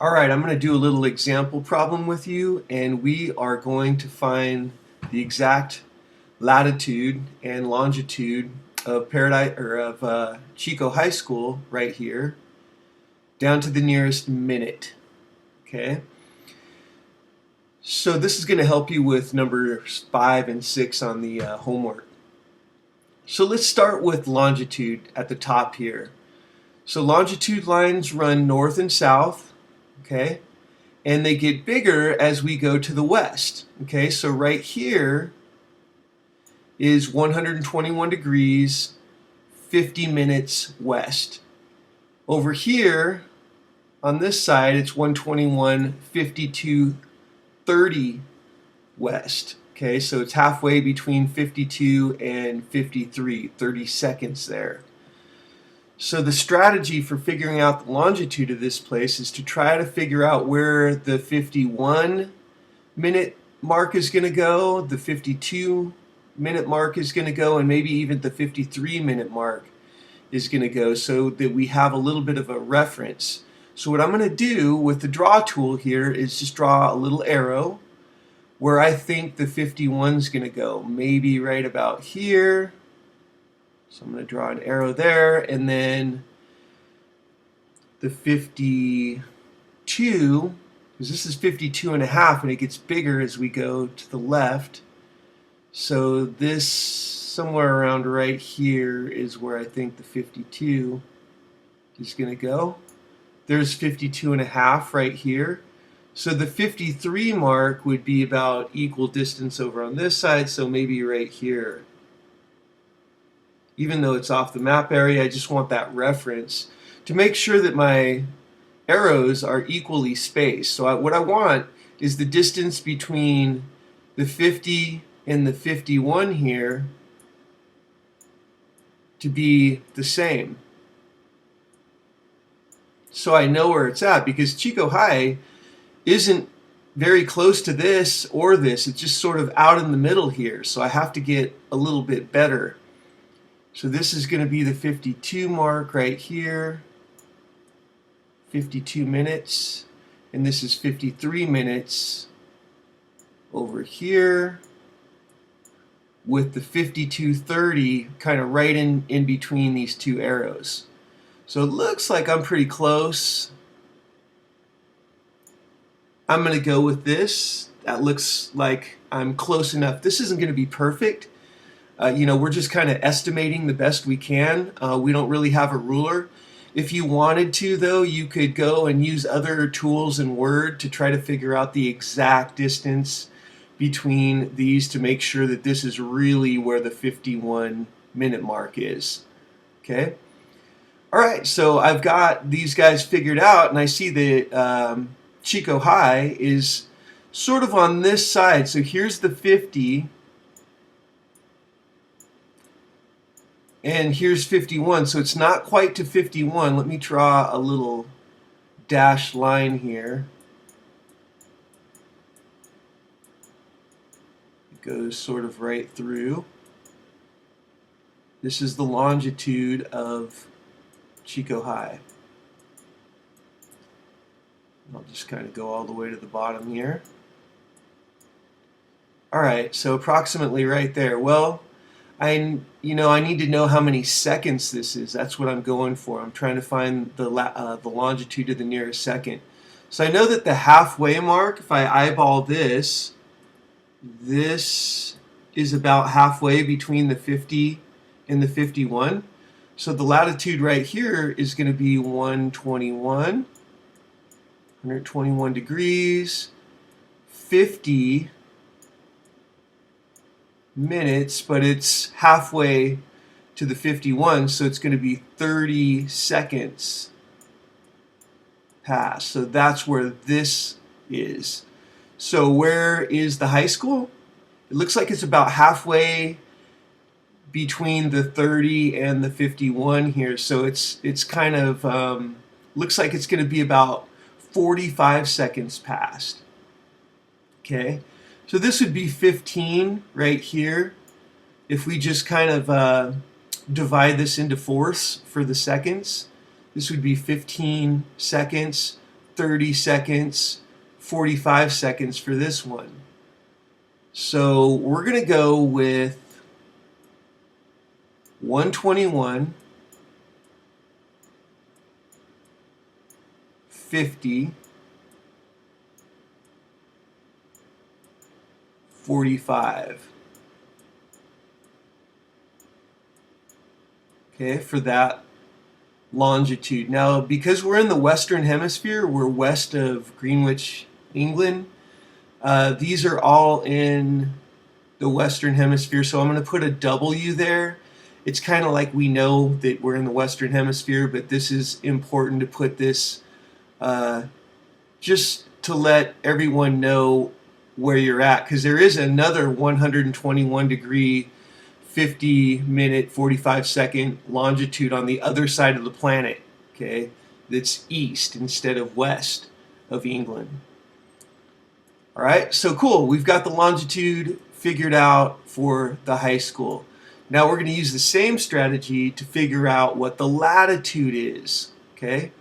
Alright, I'm going to do a little example problem with you, and we are going to find the exact latitude and longitude of Chico High School right here, down to the nearest minute. Okay? So this is going to help you with numbers 5 and 6 on the homework. So let's start with longitude at the top here. So longitude lines run north and south, okay? And they get bigger as we go to the west, okay? So right here is 121 degrees, 50 minutes west. Over here, on this side, it's 121, 52, 30 west. Okay, so it's halfway between 52 and 53, 30 seconds there. So the strategy for figuring out the longitude of this place is to try to figure out where the 51-minute mark is going to go, the 52-minute mark is going to go, and maybe even the 53-minute mark is going to go, so that we have a little bit of a reference. So what I'm going to do with the draw tool here is just draw a little arrow where I think the 51 is going to go, maybe right about here. So I'm going to draw an arrow there, and then the 52, because this is 52 and a half, and it gets bigger as we go to the left. So this, somewhere around right here, is where I think the 52 is going to go. There's 52 and a half right here. So the 53 mark would be about equal distance over on this side, so maybe right here. Even though it's off the map area, I just want that reference to make sure that my arrows are equally spaced. So what I want is the distance between the 50 and the 51 here to be the same. So I know where it's at, because Chico High isn't very close to this or this. It's just sort of out in the middle here. So I have to get a little bit better. So this is going to be the 52 mark right here, 52 minutes, and this is 53 minutes over here, with the 52:30 kind of right in between these two arrows. So it looks like I'm pretty close. I'm going to go with this. That looks like I'm close enough. This isn't going to be perfect. We're just kind of estimating the best we can. We don't really have a ruler. If you wanted to, though, you could go and use other tools in Word to try to figure out the exact distance between these to make sure that this is really where the 51-minute mark is. Okay? All right, so I've got these guys figured out, and I see that Chico High is sort of on this side. So here's the 50, and here's 51. So it's not quite to 51. Let me draw a little dashed line here. It goes sort of right through. This is the longitude of Chico High. I'll just kind of go all the way to the bottom here. Alright, so approximately right there. Well, I need to know how many seconds this is. That's what I'm going for. I'm trying to find the longitude of the nearest second. So I know that the halfway mark, if I eyeball this, this is about halfway between the 50 and the 51. So the latitude right here is going to be 121 degrees, 50 minutes, but it's halfway to the 51, so it's going to be 30 seconds past. So that's where this is. So where is the high school? It looks like it's about halfway between the 30 and the 51 here. So it's kind of looks like it's going to be about 45 seconds past. Okay, so this would be 15 right here. If we just kind of divide this into fourths for the seconds, this would be 15 seconds 30 seconds, 45 seconds for this one. So we're going to go with 121, 50, 45. Okay, for that longitude. Now, because we're in the Western Hemisphere, we're west of Greenwich, England. These are all in the Western Hemisphere, so I'm going to put a W there. It's kind of like we know that we're in the Western Hemisphere, but this is important to put this just to let everyone know where you're at, because there is another 121 degree 50-minute 45-second longitude on the other side of the planet, okay, that's east instead of west of England. All right, so cool, we've got the longitude figured out for the high school. Now we're going to use the same strategy to figure out what the latitude is, okay?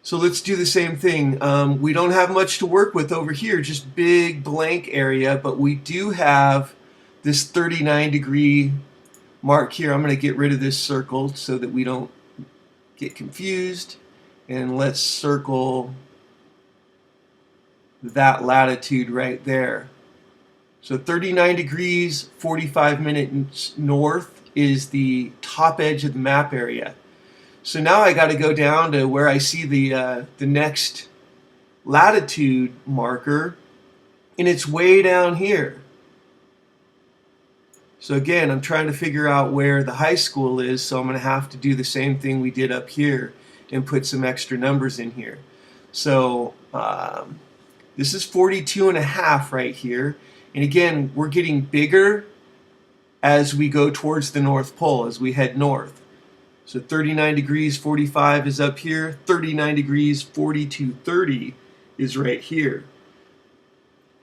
So let's do the same thing. We don't have much to work with over here, just big blank area, but we do have this 39 degree mark here. I'm going to get rid of this circle so that we don't get confused. And let's circle that latitude right there. So 39 degrees, 45 minutes north is the top edge of the map area. So now I got to go down to where I see the next latitude marker, and it's way down here. So again, I'm trying to figure out where the high school is, so I'm going to have to do the same thing we did up here and put some extra numbers in here. So this is 42.5 right here. And again, we're getting bigger as we go towards the North Pole, as we head north. So 39 degrees 45 is up here, 39 degrees 4230 is right here.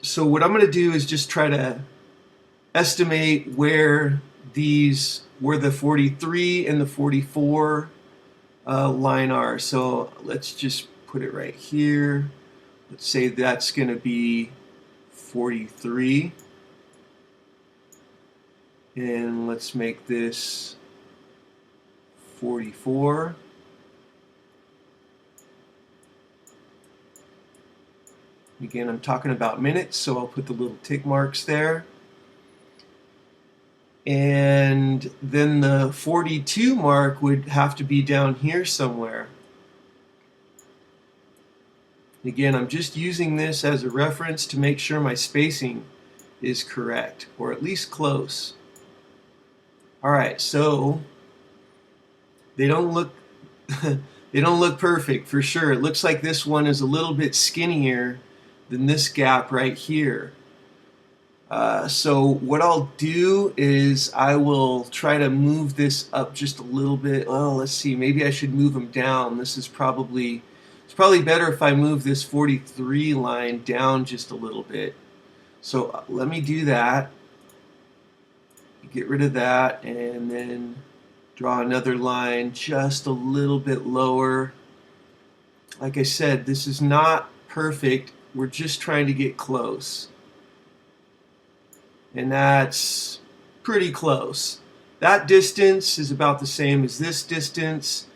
So what I'm going to do is just try to estimate where the 43 and the 44 line are. So let's just put it right here. Let's say that's going to be 43. And let's make this 44. Again, I'm talking about minutes, so I'll put the little tick marks there. And then the 42 mark would have to be down here somewhere. Again, I'm just using this as a reference to make sure my spacing is correct, or at least close. All right, so they don't look they don't look perfect for sure. It looks like this one is a little bit skinnier than this gap right here. So what I'll do is I will try to move this up just a little bit. Oh, let's see, maybe I should move them down. It's probably better if I move this 43 line down just a little bit. So let me do that. Get rid of that and then draw another line just a little bit lower. Like I said, this is not perfect. We're just trying to get close. And that's pretty close. That distance is about the same as this distance,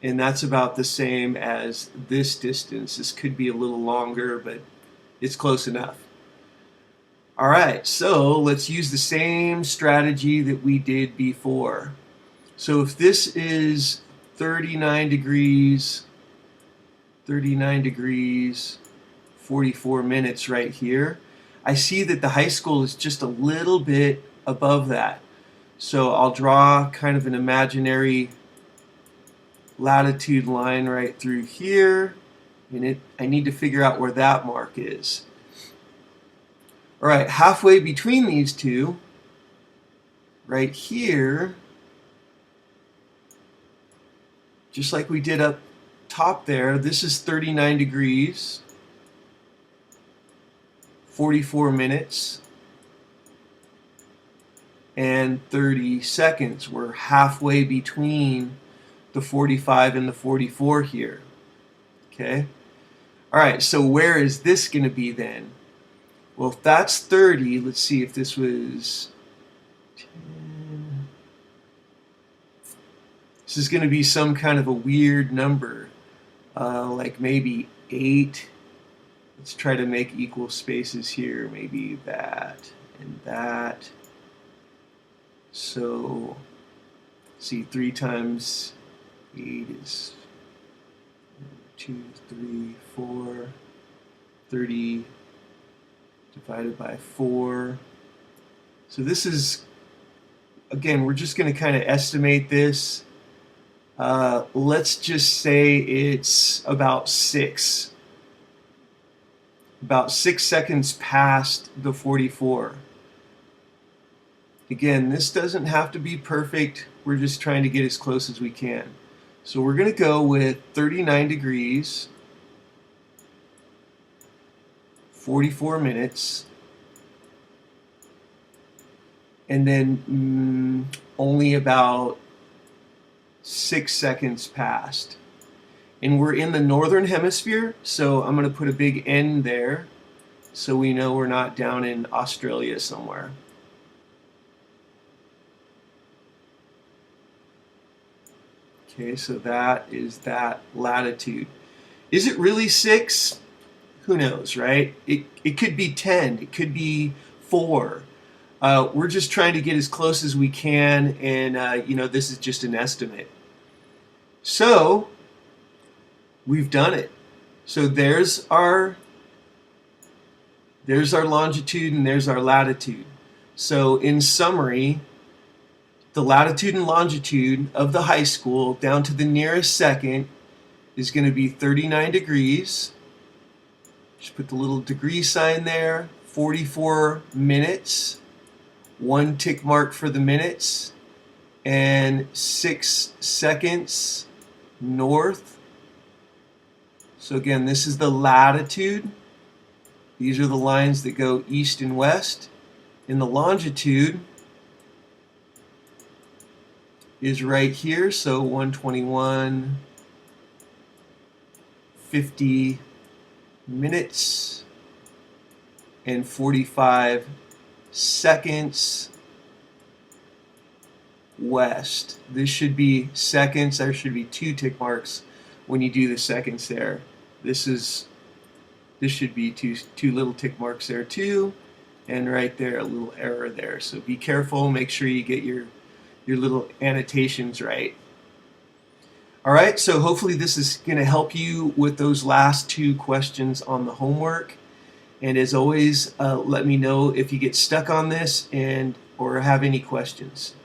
and that's about the same as this distance. This could be a little longer, but it's close enough. All right, so let's use the same strategy that we did before. So if this is 39 degrees, 44 minutes right here, I see that the high school is just a little bit above that. So I'll draw kind of an imaginary latitude line right through here, and I need to figure out where that mark is. All right, halfway between these two, right here, just like we did up top there, this is 39 degrees, 44 minutes, and 30 seconds. We're halfway between the 45 and the 44 here. Okay? All right, so where is this going to be then? Well, if that's 30, let's see if this was 10. This is going to be some kind of a weird number, like maybe 8. Let's try to make equal spaces here, maybe that and that. So, see, 3 times 8 is 2, 3, 4, 30 divided by 4. So this is, again, we're just going to kind of estimate this. Let's just say it's about 6 seconds past the 44. Again, this doesn't have to be perfect. We're just trying to get as close as we can. So we're going to go with 39 degrees, 44 minutes, and then only about 6 seconds passed. And we're in the northern hemisphere, so I'm going to put a big N there so we know we're not down in Australia somewhere. Okay, so that is that latitude. Is it really 6? Who knows, right? It could be 10. It could be 4. We're just trying to get as close as we can, and this is just an estimate. So we've done it. So there's our longitude and there's our latitude. So in summary, the latitude and longitude of the high school down to the nearest second is going to be 39 degrees. Just put the little degree sign there. 44 minutes. 1 tick mark for the minutes. And 6 seconds north. So again, this is the latitude. These are the lines that go east and west. In the longitude is right here, so 121, 50 minutes and 45 seconds west. This should be seconds. There should be 2 tick marks when you do the seconds there. This should be two little tick marks there too, and right there a little error there. So be careful. Make sure you get your little annotations right. All right, so hopefully this is going to help you with those last 2 questions on the homework. And as always, let me know if you get stuck on this or have any questions.